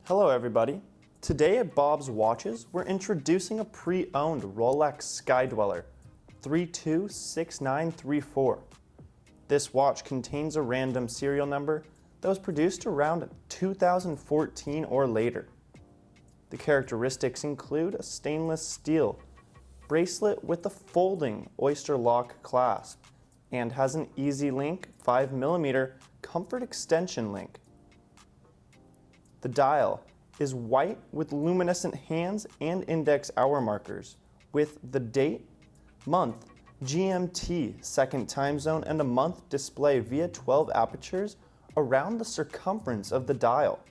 Hello everybody. Today at Bob's Watches, we're introducing a pre-owned Rolex Sky-Dweller 326934. This watch contains a random serial number that was produced around 2014 or later. The characteristics include a stainless steel bracelet with a folding Oysterlock clasp and has an easy link 5mm comfort extension link. The dial is white with luminescent hands and index hour markers with the date, month, GMT, second time zone, and a month display via 12 apertures around the circumference of the dial.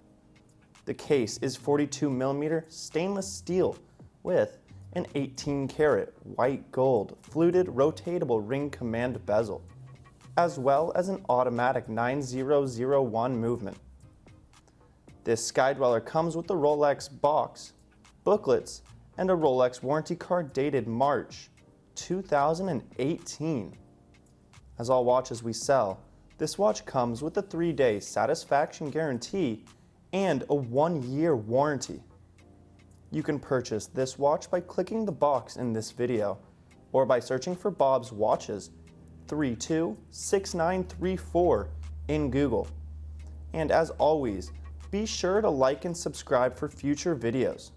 The case is 42mm stainless steel with an 18-karat white gold fluted rotatable ring command bezel, as well as an automatic 9001 movement. This Sky-Dweller comes with the Rolex box, booklets, and a Rolex warranty card dated March 2018. As all watches we sell, this watch comes with a 3-day satisfaction guarantee and a 1-year warranty. You can purchase this watch by clicking the box in this video or by searching for Bob's Watches 326934 in Google. And as always, be sure to like and subscribe for future videos.